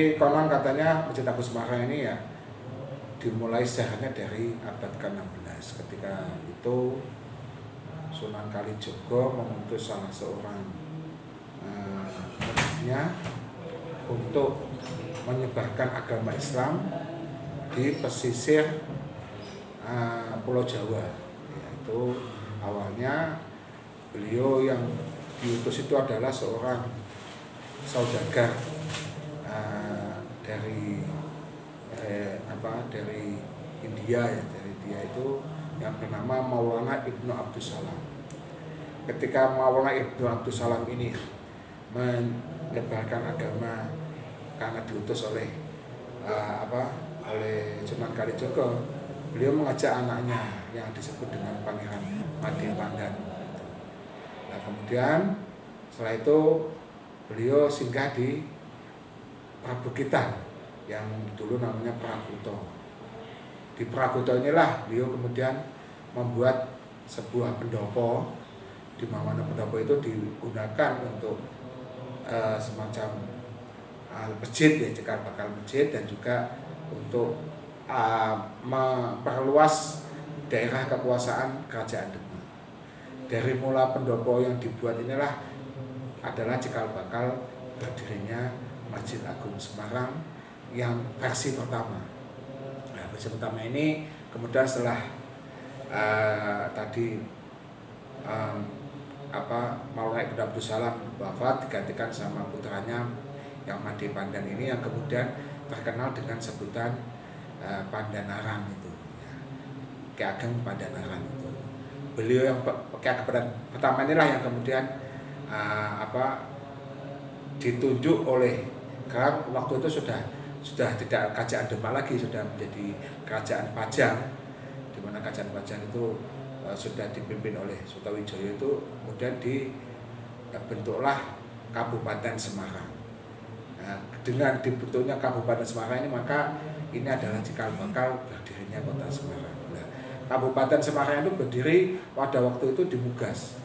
Jadi konon katanya Masjid Agung Semarang ini ya dimulai sejarahnya dari abad ke-16 ketika itu Sunan Kalijogo mengutus salah seorang muridnya untuk menyebarkan agama Islam di pesisir Pulau Jawa. Yaitu awalnya beliau yang diutus itu adalah seorang saudagar dari India ya, dari India itu yang bernama Maulana Ibnu Abdus Salam. Ketika Maulana Ibnu Abdus Salam ini menyebarkan agama karena diutus oleh Sunan Kalijogo, beliau mengajak anaknya yang disebut dengan Pangeran Made Pandan. Nah, kemudian setelah itu beliau singgah di Prabukitan yang dulu namanya Prakuto. Di Prakuto inilah beliau kemudian membuat sebuah pendopo, di mana pendopo itu digunakan untuk semacam masjid ya, cikal bakal masjid, dan juga untuk memperluas daerah kekuasaan Kerajaan Demak. Dari mula pendopo yang dibuat inilah adalah cikal bakal berdirinya Masjid Agung Semarang yang versi pertama. Nah, versi pertama ini kemudian setelah Maulana Ibnu Abdus Salam wafat, digantikan sama putranya yang Made Pandan ini, yang kemudian terkenal dengan sebutan Pandanaran itu ya. Ki Ageng Pandanaran itu. Beliau yang Ki Ageng pertama inilah yang kemudian ditunjuk oleh, karena waktu itu sudah tidak Kerajaan Demak lagi, sudah menjadi Kerajaan Pajang, di mana Kerajaan Pajang itu sudah dipimpin oleh Sutawijaya. Itu kemudian dibentuklah Kabupaten Semarang. Nah, dengan dibentuknya Kabupaten Semarang ini, maka ini adalah cikal bakal berdirinya Kota Semarang. Nah, Kabupaten Semarang itu berdiri pada waktu itu di Mugas,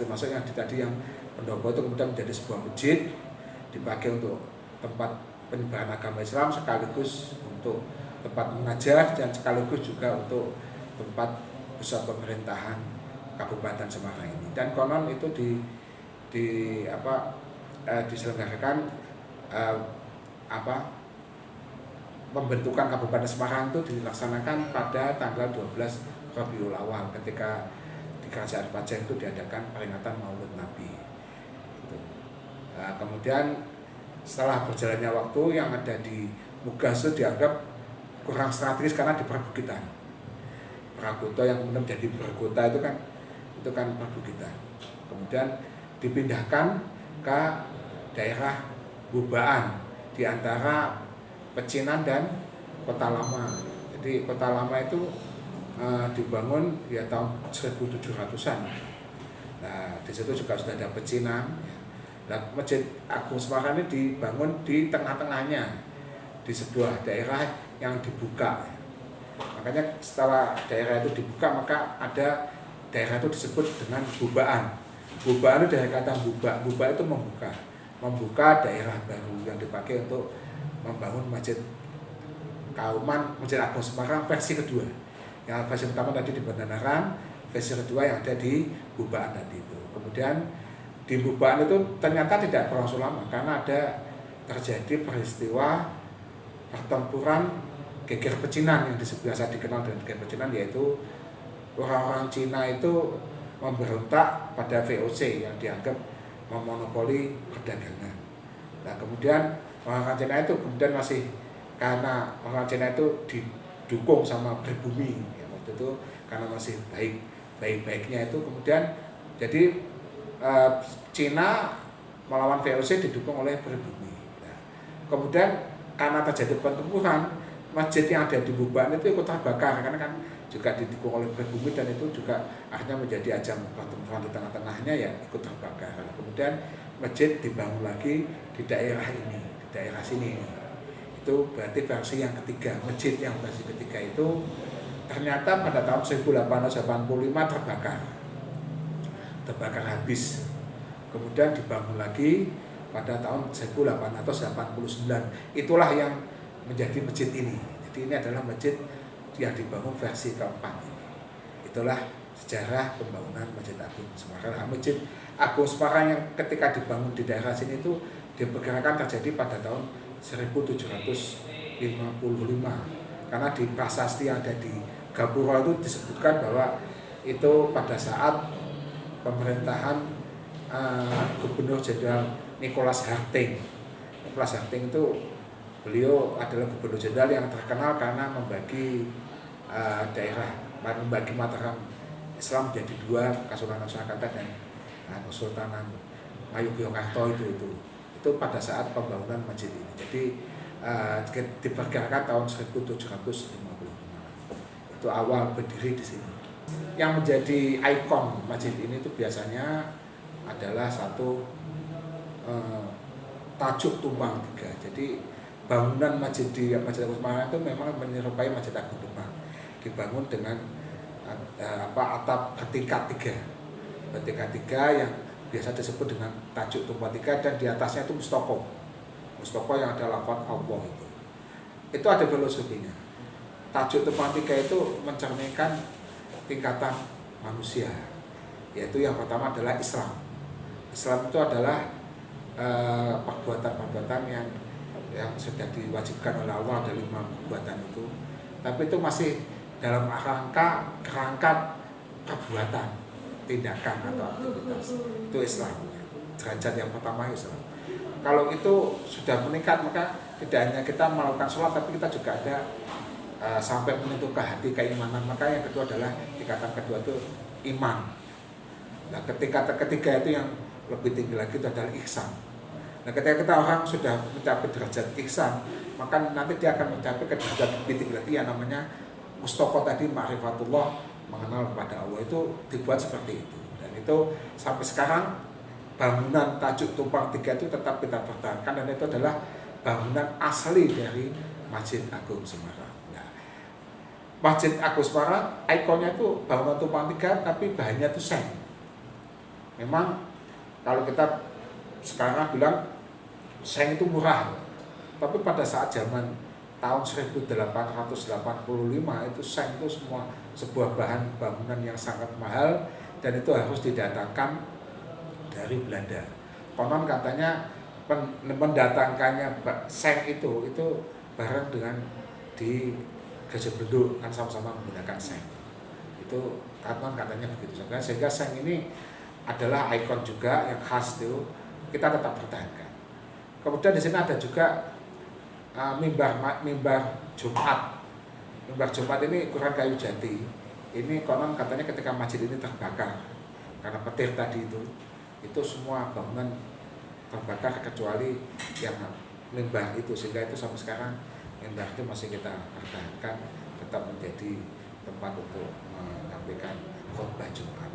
termasuk yang tadi yang pendopo itu kemudian menjadi sebuah masjid, dipakai untuk tempat penyebaran agama Islam, sekaligus untuk tempat mengajar, dan sekaligus juga untuk tempat pusat pemerintahan Kabupaten Semarang ini. Dan konon itu diselenggarakan pembentukan Kabupaten Semarang itu dilaksanakan pada tanggal 12 Rabiul Awal, ketika di Kerajaan Pajang itu diadakan peringatan Maulid Nabi. Nah, kemudian setelah berjalannya waktu, yang ada di Mugas itu dianggap kurang strategis karena di perbukitan. Prakuto yang kemudian menjadi Berkota itu kan perbukitan. Kemudian dipindahkan ke daerah Bubaan di antara Pecinan dan Kota Lama. Jadi Kota Lama itu dibangun ya tahun 1700-an. Nah, di situ juga sudah ada Pecinan. Nah, Masjid Agung Semarang ini dibangun di tengah-tengahnya, di sebuah daerah yang dibuka. Makanya setelah daerah itu dibuka, maka ada daerah itu disebut dengan Bubaan. Bubaan itu dari kata buba. Buba itu membuka daerah baru yang dipakai untuk membangun Masjid Agung Semarang versi kedua. Yang versi pertama tadi di Pandanaran, versi kedua yang ada di Bubaan tadi itu. Kemudian di Bubaan itu ternyata tidak berlangsung lama, karena ada terjadi peristiwa pertempuran Geger Pecinan yang biasa dikenal dengan Geger Pecinan, yaitu orang-orang Cina itu memberontak pada VOC yang dianggap memonopoli perdagangan. Nah, kemudian orang Cina itu kemudian karena orang Cina itu didukung sama pribumi ya, waktu itu karena masih baik-baiknya itu, kemudian jadi Cina melawan VOC didukung oleh pribumi. Nah, kemudian karena terjadi pertempuran, masjid yang ada di Bubaan itu ikut terbakar, karena kan juga didukung oleh pribumi, dan itu juga akhirnya menjadi ajang pertempuran di tengah-tengahnya ya ikut terbakar. Nah, kemudian masjid dibangun lagi di daerah ini, di daerah sini. Itu berarti versi yang ketiga. Masjid yang versi ketiga itu ternyata pada tahun 1885 terbakar habis. Kemudian dibangun lagi pada tahun 1889. Itulah yang menjadi masjid ini. Jadi ini adalah masjid yang dibangun versi keempat ini. Itulah sejarah pembangunan Masjid Agung Semarang. Nah, Masjid Agung Semarang yang ketika dibangun di daerah sini itu diperkirakan terjadi pada tahun 1755. Karena di prasasti yang ada di Gapura itu disebutkan bahwa itu pada saat pemerintahan Gubernur Jenderal Nicholas Harting. Nicholas Harting itu beliau adalah Gubernur Jenderal yang terkenal karena membagi membagi Mataram Islam menjadi dua, Kesultanan Surakarta dan Kesultanan Ngayogyakarta itu pada saat pembangunan masjid ini. Jadi diperkirakan tahun 1755. Itu awal berdiri di sini. Yang menjadi ikon masjid ini itu biasanya adalah satu tajuk tumpang tiga. Jadi bangunan masjid di Masjid Agung Semarang itu memang menyerupai Masjid Agung Demak. Dibangun dengan atap bertingkat tiga yang biasa disebut dengan tajuk tumpang tiga, dan di atasnya itu mustoko yang ada lafaz Allah itu ada filosofinya. Tajuk tumpang tiga itu mencerminkan tingkatan manusia, yaitu yang pertama adalah Islam. Islam itu adalah perbuatan-perbuatan yang sudah diwajibkan oleh Allah, ada 5 perbuatan itu, tapi itu masih dalam kerangka perbuatan, tindakan atau aktivitas. Itu Islam. Derajat yang pertama Islam. Kalau itu sudah meningkat, maka tidak hanya kita melakukan sholat, tapi kita juga ada sampai menyentuh ke hati keimanan. Maka yang kedua adalah tingkatan kedua itu iman. Nah, tingkatan ketiga itu yang lebih tinggi lagi itu adalah ihsan. Nah, ketika kita orang sudah mencapai derajat ihsan, maka nanti dia akan mencapai ke derajat lebih tinggi lagi yang namanya mustaqo tadi, ma'rifatullah, mengenal kepada Allah. Itu dibuat seperti itu. Dan itu sampai sekarang bangunan tajuk tumpang tiga itu tetap kita pertahankan, dan itu adalah bangunan asli dari Masjid Agung Semarang. Nah, Masjid Agung Semarang ikonnya itu bangunan tumpang tiga, tapi bahannya itu seng. Memang kalau kita sekarang bilang seng itu murah, tapi pada saat zaman tahun 1885 itu seng itu semua sebuah bahan bangunan yang sangat mahal, dan itu harus didatangkan dari Belanda. Konon katanya mendatangkannya seng itu bareng dengan di Gajah Benduk, kan sama-sama menggunakan seng. Itu konon katanya begitu. Sehingga seng ini adalah ikon juga yang khas, itu kita tetap pertahankan. Kemudian di sini ada juga mimbar Jumat. Mimbar Jumat ini ukuran kayu jati. Ini konon katanya ketika masjid ini terbakar karena petir tadi itu semua bangunan terbakar kecuali yang mimbar itu, sehingga itu sampai sekarang mimbar itu masih kita pertahankan, tetap menjadi tempat untuk menyampaikan khutbah Jumat.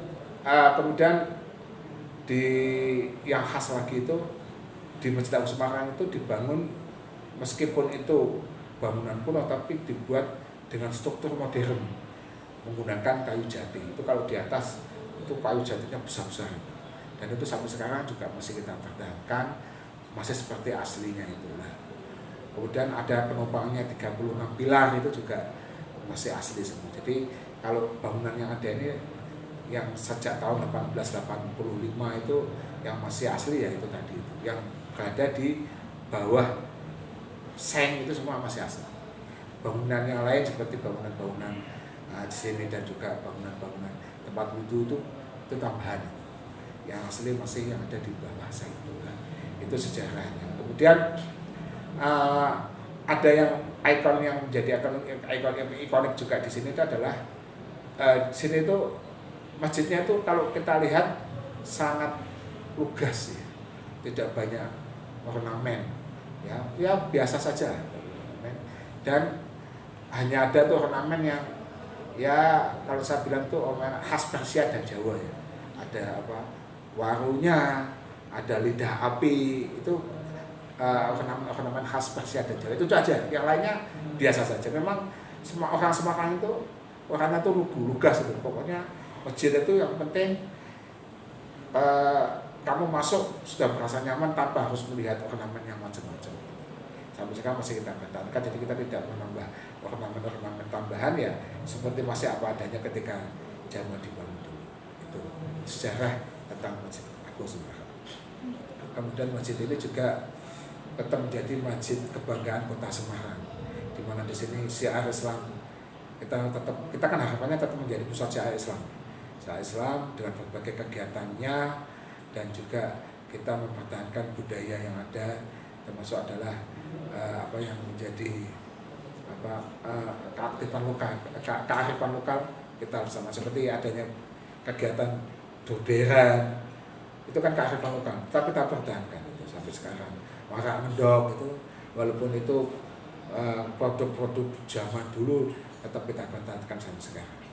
Kemudian yang khas lagi itu di Masjid Agung Semarang itu dibangun, meskipun itu bangunan kuno tapi dibuat dengan struktur modern menggunakan kayu jati. Itu kalau di atas itu kayu jatinya besar-besar, dan itu sampai sekarang juga masih kita pertahankan, masih seperti aslinya itulah. Kemudian ada penopangnya 36 pilar, itu juga masih asli semua. Jadi kalau bangunan yang ada ini yang sejak tahun 1885 itu yang masih asli, ya itu tadi itu yang berada di bawah seng, itu semua masih asli. Bangunan yang lain seperti bangunan-bangunan di sini dan juga bangunan-bangunan tempat wudhu itu tambahan. Yang asli masih yang ada di bawah seng itu kan. Itu sejarahnya. Kemudian ada yang ikon yang menjadi ikon yang ikonik juga di sini itu adalah di sini itu masjidnya itu kalau kita lihat sangat lugas, ya. Tidak banyak ornamen, ya biasa saja, dan hanya ada tuh ornamen yang ya kalau saya bilang tuh ornamen khas Persia dan Jawa, ya. Ada warunya, ada lidah api, itu ornamen khas Persia dan Jawa, itu aja. Yang lainnya biasa saja. Memang semua orang Semarang itu orangnya tuh lugas itu. Pokoknya masjid itu yang penting kamu masuk sudah merasa nyaman tanpa harus melihat ornamen yang macam-macam. Sampai sekarang masih kita pertahankan, jadi kita tidak menambah ornamen tambahan ya, seperti masih apa adanya ketika zaman dibangun dulu. Itu sejarah tentang Masjid Agung Semarang. Kemudian masjid ini juga tetap menjadi masjid kebanggaan Kota Semarang, di mana di sini syiar Islam kita kan harapannya tetap menjadi pusat syiar Islam dengan berbagai kegiatannya, dan juga kita mempertahankan budaya yang ada, termasuk adalah apa yang menjadi kearifan lokal kita bersama, seperti adanya kegiatan doberan, itu kan kearifan lokal, tapi kita pertahankan itu sampai sekarang. Warak mendok itu walaupun itu produk-produk zaman dulu tetap kita pertahankan sampai sekarang.